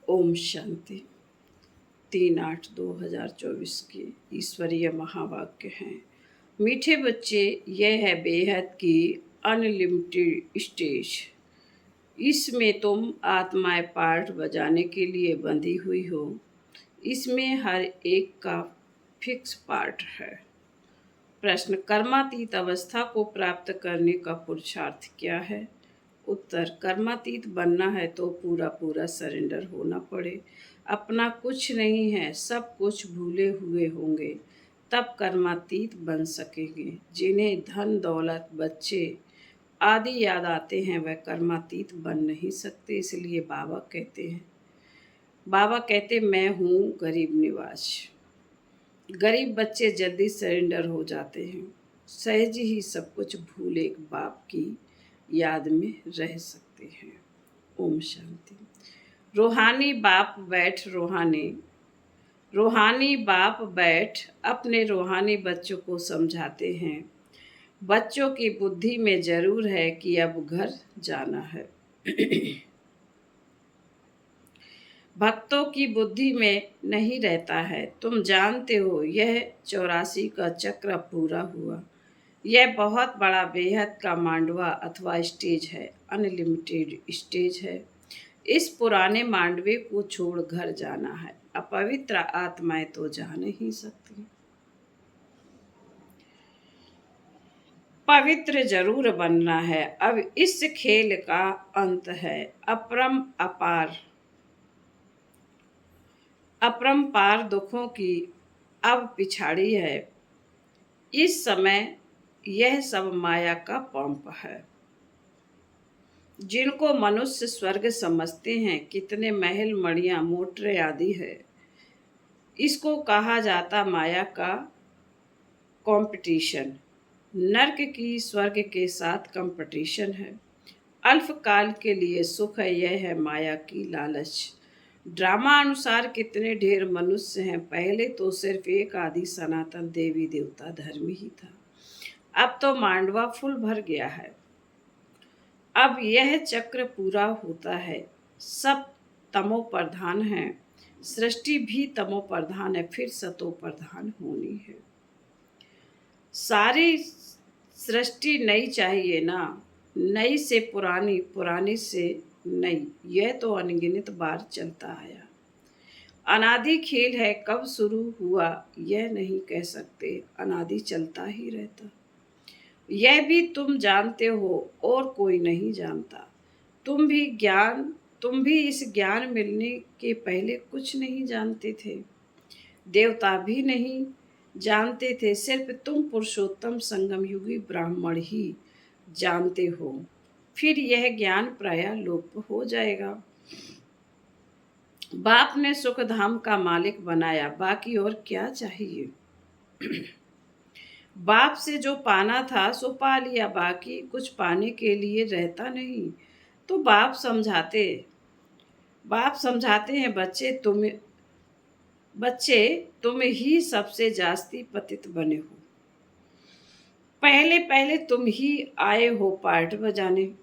ओम शांति। 3/8/2024 के ईश्वरीय महावाक्य हैं। मीठे बच्चे, यह है बेहद की अनलिमिटेड स्टेज। इसमें तुम आत्माएं पार्ट बजाने के लिए बंधी हुई हो। इसमें हर एक का फिक्स पार्ट है। प्रश्न: कर्मातीत अवस्था को प्राप्त करने का पुरुषार्थ क्या है? उत्तर: कर्मातीत बनना है तो पूरा पूरा सरेंडर होना पड़े। अपना कुछ नहीं है, सब कुछ भूले हुए होंगे, तब कर्मातीत बन सकेंगे। जिन्हें धन दौलत बच्चे आदि याद आते हैं वह कर्मातीत बन नहीं सकते। इसलिए बाबा कहते मैं हूँ गरीब निवाज। गरीब बच्चे जल्दी सरेंडर हो जाते हैं, सहज ही सब कुछ भूल एक बाप की याद में रह सकते हैं। ओम शांति। रूहानी बाप बैठ अपने रूहानी बच्चों को समझाते हैं। बच्चों की बुद्धि में जरूर है कि अब घर जाना है। भक्तों की बुद्धि में नहीं रहता है। तुम जानते हो यह 84 का चक्र पूरा हुआ। यह बहुत बड़ा बेहद का मांडवा अथवा स्टेज है, अनलिमिटेड स्टेज है। इस पुराने मांडवे को छोड़ घर जाना है। अपवित्र आत्माएं तो जा नहीं सकती। पवित्र जरूर बनना है। अब इस खेल का अंत है। अपरंपार दुखों की अब पिछाड़ी है। इस समय यह सब माया का पंप है। जिनको मनुष्य स्वर्ग समझते हैं, कितने महल मड़ियां मोटरें आदि है, इसको कहा जाता माया का कंपटीशन। नर्क की स्वर्ग के साथ कंपटीशन है। अल्पकाल के लिए सुख है, यह है माया की लालच। ड्रामा अनुसार कितने ढेर मनुष्य हैं। पहले तो सिर्फ एक आदि सनातन देवी देवता धर्म ही था। अब तो मांडवा फुल भर गया है। अब यह चक्र पूरा होता है। सब तमो प्रधान है। सृष्टि भी तमो प्रधान है, फिर सतो प्रधान होनी है। सारी सृष्टि नई चाहिए ना, नई से पुरानी, पुरानी से नई। यह तो अनगिनत बार चलता आया। अनादि खेल है, कब शुरू हुआ यह नहीं कह सकते, अनादि चलता ही रहता। यह भी तुम जानते हो और कोई नहीं जानता। तुम भी इस ज्ञान मिलने के पहले कुछ नहीं जानते थे। देवता भी नहीं जानते थे, सिर्फ तुम पुरुषोत्तम संगम युगी ब्राह्मण ही जानते हो। फिर यह ज्ञान प्रायः लोप हो जाएगा। बाप ने सुख धाम का मालिक बनाया, बाकी और क्या चाहिए। बाप से जो पाना था सो पा लिया, बाकी कुछ पाने के लिए रहता नहीं। तो बाप समझाते हैं बच्चे तुम ही सबसे जास्ती पतित बने हो। पहले तुम ही आए हो पार्ट बजाने।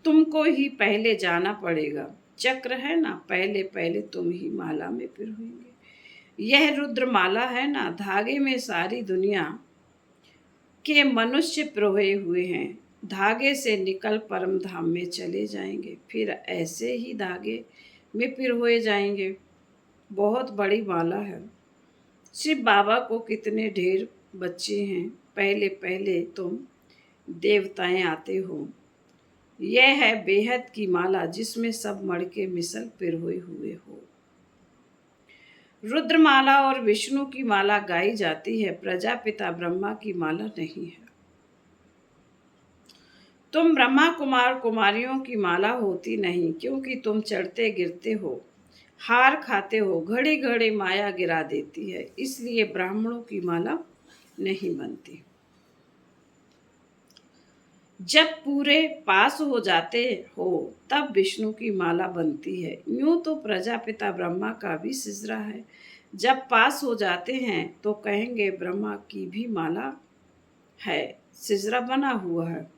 तुमको ही पहले जाना पड़ेगा। चक्र है ना, पहले तुम ही माला में पिरोएंगे। यह रुद्र माला है ना, धागे में सारी दुनिया के मनुष्य पिरोए हुए हैं। धागे से निकल परम धाम में चले जाएंगे, फिर ऐसे ही धागे में पिरोए जाएंगे। बहुत बड़ी माला है। शिव बाबा को कितने ढेर बच्चे हैं। पहले तुम देवताएं आते हो। यह है बेहद की माला, जिसमें सब मड़के मिसल पिरोए हुए हो। रुद्रमाला और विष्णु की माला गाई जाती है, प्रजापिता ब्रह्मा की माला नहीं है। तुम ब्रह्मा कुमार कुमारियों की माला होती नहीं, क्योंकि तुम चढ़ते गिरते हो, हार खाते हो, घड़ी घड़ी माया गिरा देती है, इसलिए ब्राह्मणों की माला नहीं बनती। जब पूरे पास हो जाते हो तब विष्णु की माला बनती है। यूं तो प्रजापिता ब्रह्मा का भी सिजरा है। जब पास हो जाते हैं तो कहेंगे ब्रह्मा की भी माला है, सिजरा बना हुआ है।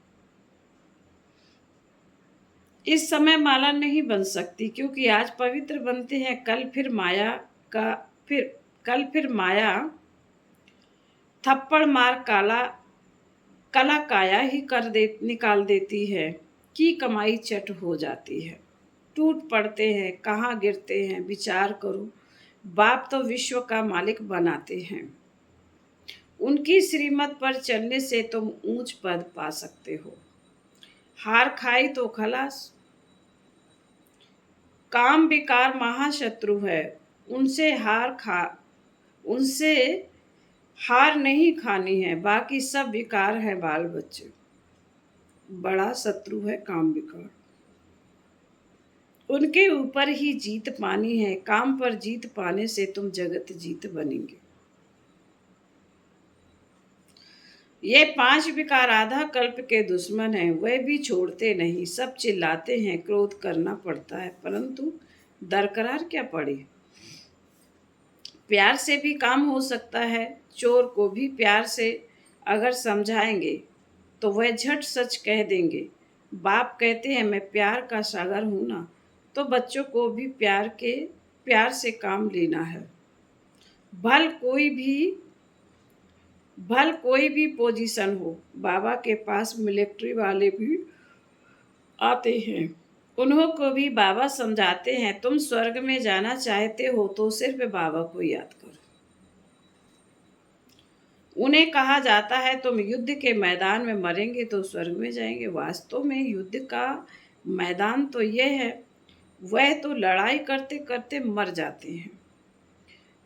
इस समय माला नहीं बन सकती, क्योंकि आज पवित्र बनते हैं, का फिर कल फिर माया थप्पड़ मार कला काया ही निकाल देती है कि कमाई चट हो जाती है। टूट पड़ते हैं, कहाँ गिरते हैं, विचार करो। बाप तो विश्व का मालिक बनाते हैं। उनकी श्रीमत पर चलने से तुम ऊंच पद पा सकते हो। हार खाई तो खलास। काम विकार महाशत्रु है। उनसे उनसे हार नहीं खानी है। बाकी सब विकार है बाल बच्चे। बड़ा शत्रु है काम विकार। उनके ऊपर ही जीत पानी है। काम पर जीत पाने से तुम जगत जीत बनेंगे। ये 5 विकार आधा कल्प के दुश्मन हैं। वह भी छोड़ते नहीं। सब चिल्लाते हैं, क्रोध करना पड़ता है, परंतु दरकरार क्या पड़े। प्यार से भी काम हो सकता है। चोर को भी प्यार से अगर समझाएंगे तो वह झट सच कह देंगे। बाप कहते हैं मैं प्यार का सागर हूं ना, तो बच्चों को भी प्यार से काम लेना है। भल कोई भी पोजीशन हो। बाबा के पास मिलिट्री वाले भी आते हैं। उन्हों को भी बाबा समझाते हैं, तुम स्वर्ग में जाना चाहते हो तो सिर्फ बाबा को याद करो। उन्हें कहा जाता है तुम युद्ध के मैदान में मरेंगे तो स्वर्ग में जाएंगे। वास्तव में युद्ध का मैदान तो यह है, वह तो लड़ाई करते करते मर जाते हैं,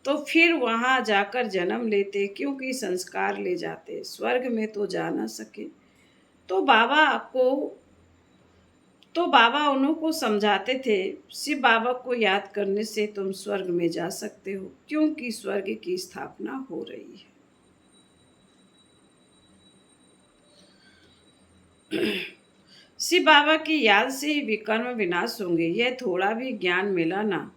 तो फिर वहां जाकर जन्म लेते, क्योंकि संस्कार ले जाते। स्वर्ग में तो जा ना सके तो बाबा उन्हों को समझाते थे, शिव बाबा को याद करने से तुम स्वर्ग में जा सकते हो, क्योंकि स्वर्ग की स्थापना हो रही है। शिव बाबा की याद से ही विकर्म विनाश होंगे। यह थोड़ा भी ज्ञान मिला ना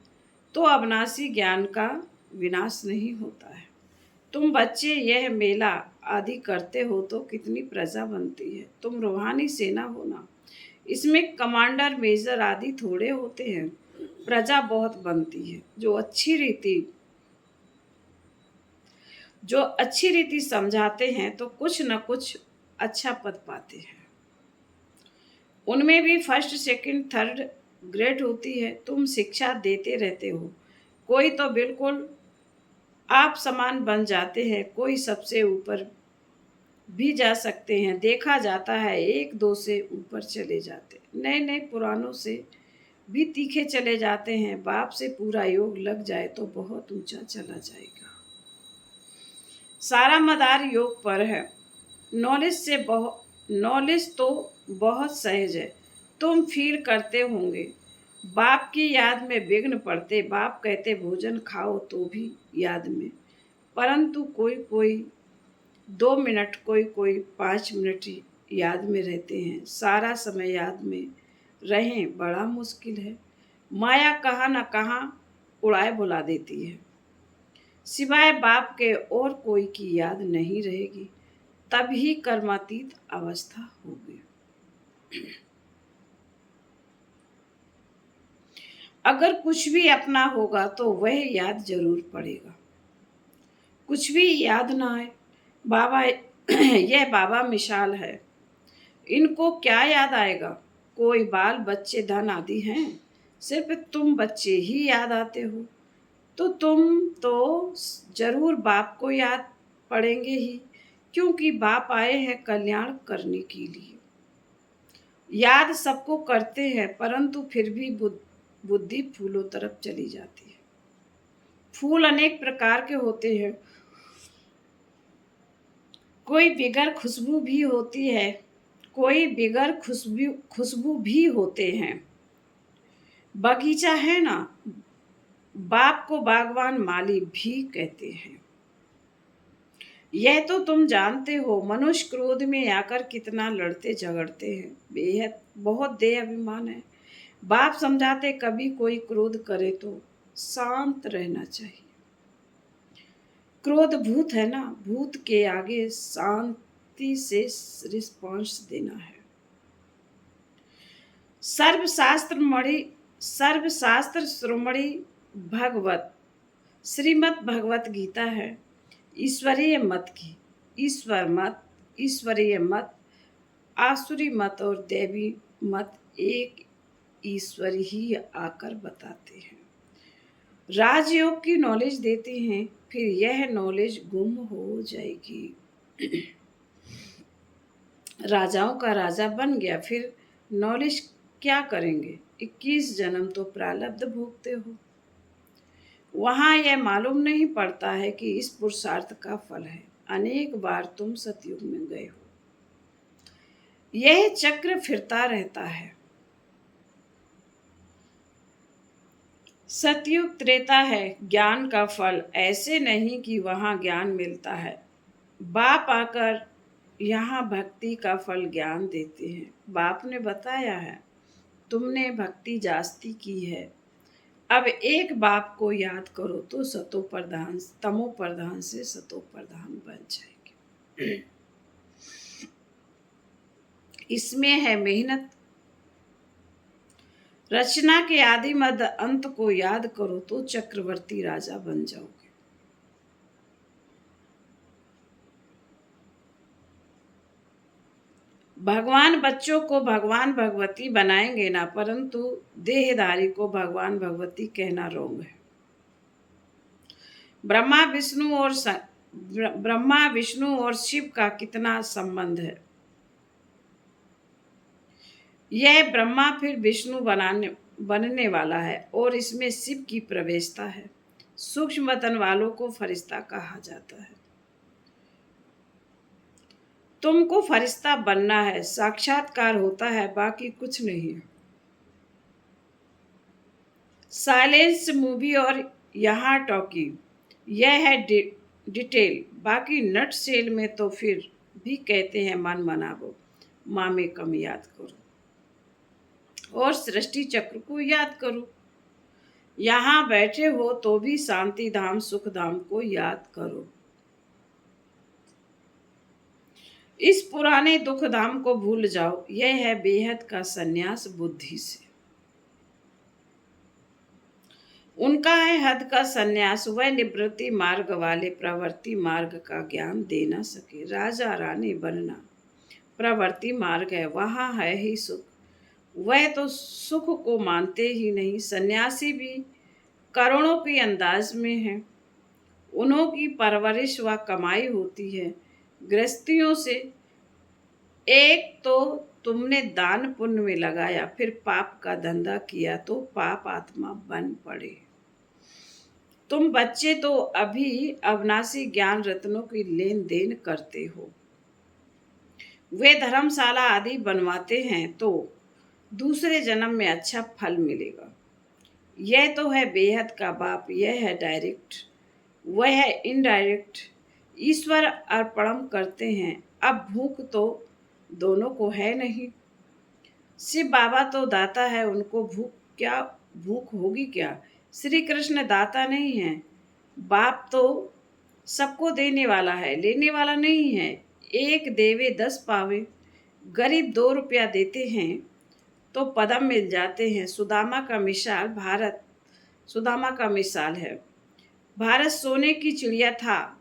तो अविनाशी ज्ञान का विनाश नहीं होता है। तुम बच्चे यह मेला आदि करते हो तो कितनी प्रजा बनती है। तुम रूहानी सेना हो ना, इसमें कमांडर मेजर आदि थोड़े होते हैं। प्रजा बहुत बनती है। जो अच्छी रीति समझाते हैं तो कुछ न कुछ अच्छा पद पाते हैं। उनमें भी फर्स्ट सेकंड थर्ड ग्रेड होती है। तुम शिक्षा देते रहते हो। कोई तो बिल्कुल आप समान बन जाते हैं, कोई सबसे ऊपर भी जा सकते हैं। देखा जाता है 1-2 से ऊपर चले जाते, नए नए पुरानों से भी तीखे चले जाते हैं। बाप से पूरा योग लग जाए तो बहुत ऊंचा चला जाएगा। सारा मदार योग पर है। नॉलेज तो बहुत सहज है। तुम फील करते होंगे बाप की याद में विघ्न पड़ते। बाप कहते भोजन खाओ तो भी याद में, परंतु कोई कोई 2 मिनट, कोई कोई 5 मिनट याद में रहते हैं। सारा समय याद में रहें बड़ा मुश्किल है। माया कहाँ न कहाँ उड़ाए बुला देती है। सिवाय बाप के और कोई की याद नहीं रहेगी, तभी कर्मातीत अवस्था होगी। अगर कुछ भी अपना होगा तो वह याद जरूर पड़ेगा। कुछ भी याद ना आए, यह बाबा मिसाल है। इनको क्या याद आएगा। कोई बाल बच्चे धन आदि हैं, सिर्फ तुम बच्चे ही याद आते हो, तो तुम तो जरूर बाप को याद पड़ेंगे ही, क्योंकि बाप आए हैं कल्याण करने के लिए। याद सबको करते हैं, परंतु फिर भी बुद्धि फूलों तरफ चली जाती है। फूल अनेक प्रकार के होते हैं। कोई बिगर खुशबू भी होती है, कोई बिगर खुशबू भी होते हैं। बगीचा है ना, बाप को बागवान माली भी कहते हैं। यह तो तुम जानते हो। मनुष्य क्रोध में आकर कितना लड़ते झगड़ते हैं। बेहद बहुत देह अभिमान है। बाप समझाते कभी कोई क्रोध करे तो शांत रहना चाहिए। क्रोध भूत है ना, भूत के आगे शांति से रिस्पॉन्स देना है। सर्वशास्त्र श्रोमणि भगवत श्रीमद् भगवत गीता है ईश्वरीय मत की। ईश्वरीय मत, आसुरी मत और दैवी मत एक ईश्वर ही आकर बताते हैं। राजयोग की नॉलेज देते हैं, फिर यह नॉलेज गुम हो जाएगी। राजाओं का राजा बन गया, फिर नॉलेज क्या करेंगे? 21 जन्म तो प्रारब्ध भोगते हो। वहां यह मालूम नहीं पड़ता है कि इस पुरुषार्थ का फल है। अनेक बार तुम सतयुग में गए हो। यह चक्र फिरता रहता है। सतयुग त्रेता है ज्ञान का फल। ऐसे नहीं कि वहां ज्ञान मिलता है। बाप आकर यहाँ भक्ति का फल ज्ञान देते हैं। बाप ने बताया है, तुमने भक्ति जास्ती की है। अब एक बाप को याद करो तो तमो प्रधान से सतो प्रधान बन जाएंगे। इसमें है मेहनत। रचना के आदि मध्य अंत को याद करो तो चक्रवर्ती राजा बन जाओगे। भगवान बच्चों को भगवान भगवती बनाएंगे ना, परंतु देहधारी को भगवान भगवती कहना रोंग है। ब्रह्मा विष्णु और शिव का कितना संबंध है? यह ब्रह्मा फिर विष्णु बनने वाला है और इसमें शिव की प्रवेशता है। सूक्ष्म वतन वालों को फरिश्ता कहा जाता है। तुमको फरिश्ता बनना है, साक्षात्कार होता है, बाकी कुछ नहीं। साइलेंस मूवी और यहाँ टॉकी, यह है डिटेल। बाकी नट सेल में तो फिर भी कहते हैं मन मनावो, माँ में कम याद करो और सृष्टि चक्र को याद करो। यहाँ बैठे हो तो भी शांति धाम सुख धाम को याद करो। इस पुराने दुख धाम को भूल जाओ। यह है बेहद का संन्यास बुद्धि से। उनका है हद का संन्यास। वह निवृत्ति मार्ग वाले प्रवृत्ति मार्ग का ज्ञान दे न सके। राजा रानी बनना प्रवृत्ति मार्ग है, वहां है ही सुख। वह तो सुख को मानते ही नहीं। सन्यासी भी करोड़ों के अंदाज में है। उन्हों की परवरिश व कमाई होती है गृहस्थियों से। एक तो तुमने दान पुण्य में लगाया, फिर पाप का धंधा किया तो पाप आत्मा बन पड़े। तुम बच्चे तो अभी अविनाशी ज्ञान रत्नों की लेन देन करते हो। वे धर्मशाला आदि बनवाते हैं तो दूसरे जन्म में अच्छा फल मिलेगा। यह तो है बेहद का बाप। यह है डायरेक्ट, वह है इनडायरेक्ट। ईश्वर अर्पणम करते हैं। अब भूख तो दोनों को है नहीं। शिव बाबा तो दाता है, उनको भूख होगी क्या? श्री कृष्ण दाता नहीं है। बाप तो सबको देने वाला है, लेने वाला नहीं है। एक देवे 10 पावे। गरीब 2 रुपया देते हैं तो पदम मिल जाते हैं। सुदामा का मिसाल है। भारत सोने की चिड़िया था।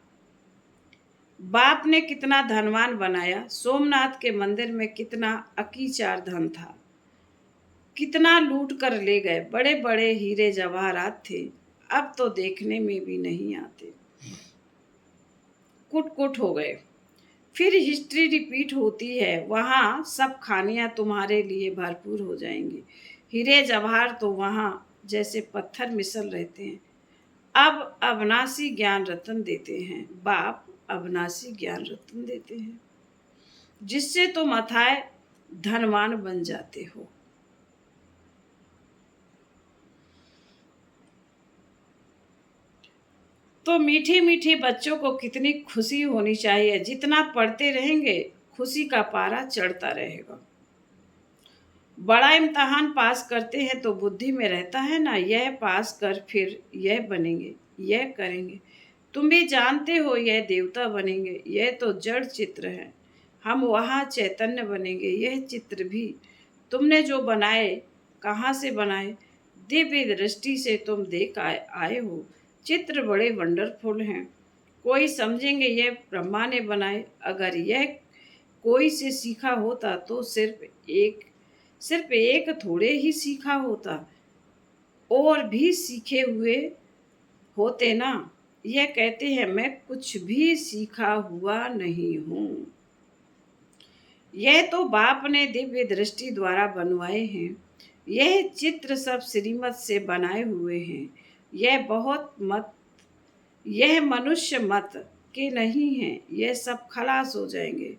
बाप ने कितना धनवान बनाया। सोमनाथ के मंदिर में कितना अकीचार धन था, कितना लूट कर ले गए। बड़े बड़े हीरे जवाहरात थे, अब तो देखने में भी नहीं आते। कुट कुट हो गए। फिर हिस्ट्री रिपीट होती है। वहाँ सब खानियाँ तुम्हारे लिए भरपूर हो जाएंगी। हीरे जवाहर तो वहाँ जैसे पत्थर मिसल रहते हैं। अब अविनाशी ज्ञान रत्न देते हैं। बाप अविनाशी ज्ञान रत्न देते हैं, जिससे तुम अथाय धनवान बन जाते हो। तो मीठे मीठे बच्चों को कितनी खुशी होनी चाहिए। जितना पढ़ते रहेंगे खुशी का पारा चढ़ता रहेगा। बड़ा इम्तहान पास करते हैं तो बुद्धि में रहता है ना, यह पास कर फिर यह बनेंगे, यह करेंगे। तुम भी जानते हो यह देवता बनेंगे। यह तो जड़ चित्र है। हम वहाँ चैतन्य बनेंगे। यह चित्र भी तुमने जो बनाए कहाँ से बनाए? दिव्य दृष्टि से तुम देख आए हो। चित्र बड़े वंडरफुल हैं। कोई समझेंगे यह ब्रह्मा ने बनाए। अगर यह कोई से सीखा होता तो सिर्फ एक थोड़े ही सीखा होता, और भी सीखे हुए होते ना। यह कहते हैं मैं कुछ भी सीखा हुआ नहीं हूँ। यह तो बाप ने दिव्य दृष्टि द्वारा बनवाए हैं। यह चित्र सब श्रीमत से बनाए हुए हैं। यह मनुष्य मत के नहीं हैं। यह सब खलास हो जाएंगे,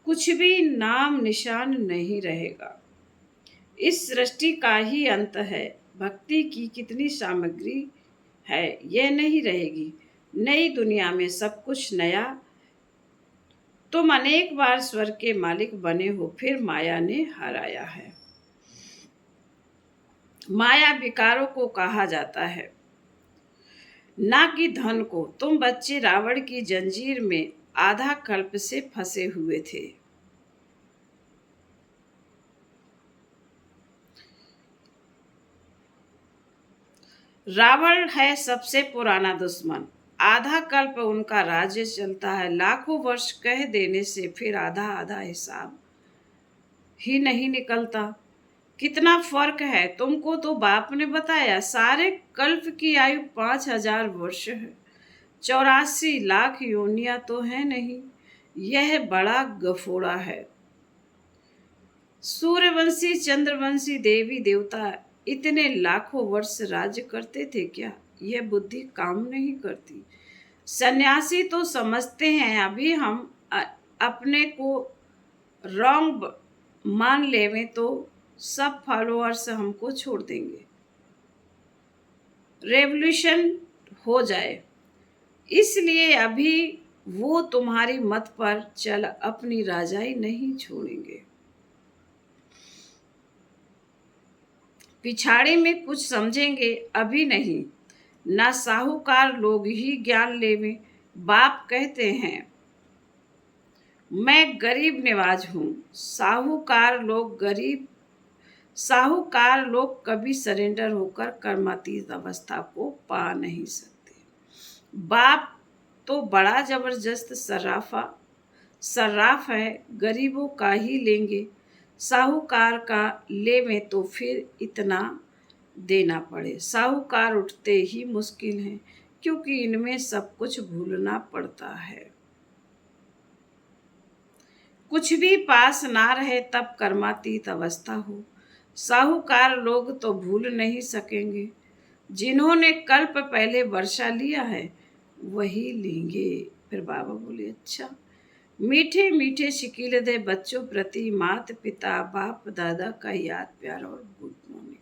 कुछ भी नाम निशान नहीं रहेगा। इस सृष्टि का ही अंत है। भक्ति की कितनी सामग्री है, यह नहीं रहेगी। नई दुनिया में सब कुछ नया। तुम अनेक बार स्वर्ग के मालिक बने हो, फिर माया ने हराया है। माया विकारों को कहा जाता है, ना कि धन को। तुम बच्चे रावण की जंजीर में आधा कल्प से फंसे हुए थे। रावण है सबसे पुराना दुश्मन। आधा कल्प उनका राज्य चलता है। लाखों वर्ष कह देने से फिर आधा आधा हिसाब ही नहीं निकलता। कितना फर्क है। तुमको तो बाप ने बताया सारे कल्प की आयु 5000 वर्ष है। 84 लाख योनियां तो है नहीं। यह बड़ा गफोड़ा है। सूर्यवंशी चंद्रवंशी देवी देवता इतने लाखों वर्ष राज्य करते थे क्या? यह बुद्धि काम नहीं करती। सन्यासी तो समझते हैं अभी हम अपने को रॉन्ग मान लेवें तो सब फॉलोअर्स हमको छोड़ देंगे, रेवोल्यूशन हो जाए। इसलिए अभी वो तुम्हारी मत पर चल अपनी राजाई नहीं छोड़ेंगे। पिछाड़ी में कुछ समझेंगे, अभी नहीं। ना साहूकार लोग ही ज्ञान लेवे। बाप कहते हैं मैं गरीब निवाज हूँ। साहूकार लोग कभी सरेंडर होकर कर्मातीत अवस्था को पा नहीं सकते। बाप तो बड़ा जबरदस्त सर्राफ है। गरीबों का ही लेंगे, साहूकार का लेवें तो फिर इतना देना पड़े। साहूकार उठते ही मुश्किल है, क्योंकि इनमें सब कुछ भूलना पड़ता है। कुछ भी पास ना रहे तब कर्मातीत अवस्था हो। साहूकार लोग तो भूल नहीं सकेंगे। जिन्होंने कल्प पहले वर्षा लिया है वही लेंगे। फिर बाबा बोले अच्छा। मीठे मीठे शिकीलदे बच्चों प्रति माता पिता बाप दादा का याद प्यार और गुड मॉर्निंग।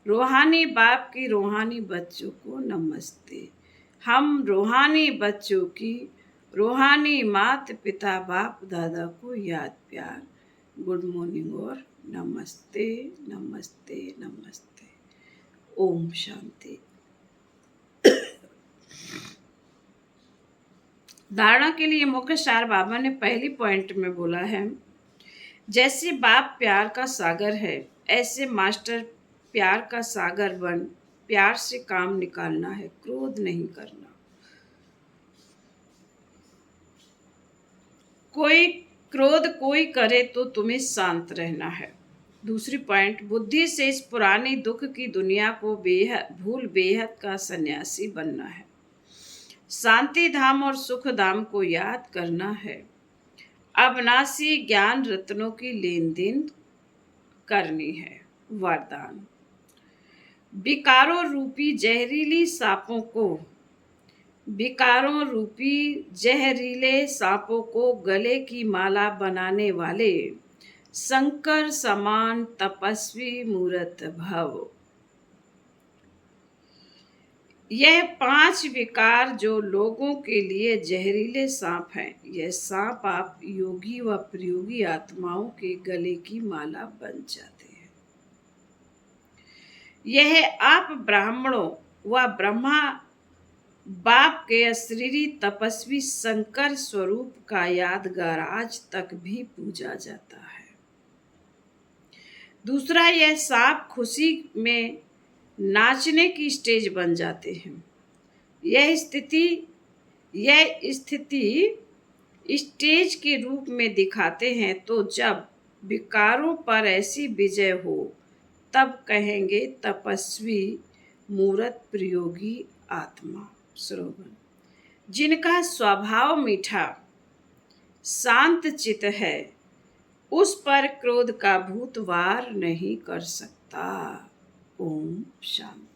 रूहानी बाप की रूहानी बच्चों को नमस्ते। हम रूहानी बच्चों की रूहानी माता पिता बाप दादा को याद प्यार गुड मॉर्निंग और नमस्ते नमस्ते नमस्ते। ओम शांति। धारणा के लिए मुख्य सार बाबा ने पहली पॉइंट में बोला है, जैसे बाप प्यार का सागर है, ऐसे मास्टर प्यार का सागर बन प्यार से काम निकालना है, क्रोध नहीं करना। क्रोध कोई करे तो तुम्हें शांत रहना है। दूसरी पॉइंट, बुद्धि से इस पुरानी दुख की दुनिया को भूल बेहद का सन्यासी बनना है। शांति धाम और सुख धाम को याद करना है। अविनाशी ज्ञान रत्नों की लेन देन करनी है। वरदान, विकारों रूपी जहरीले सांपों को गले की माला बनाने वाले शंकर समान तपस्वी मूर्त भव। यह 5 विकार जो लोगों के लिए जहरीले सांप हैं, यह सांप आप योगी व प्रयोगी आत्माओं के गले की माला बन जाते हैं। यह आप ब्राह्मणों व ब्रह्मा बाप के अशरीरी तपस्वी शंकर स्वरूप का यादगार आज तक भी पूजा जाता है। दूसरा, यह सांप खुशी में नाचने की स्टेज बन जाते हैं। यह स्थिति स्टेज के रूप में दिखाते हैं, तो जब विकारों पर ऐसी विजय हो तब कहेंगे तपस्वी मूर्त प्रयोगी आत्मा। श्लोगन। जिनका स्वभाव मीठा शांत चित है, उस पर क्रोध का भूत वार नहीं कर सकता। ओम शांति।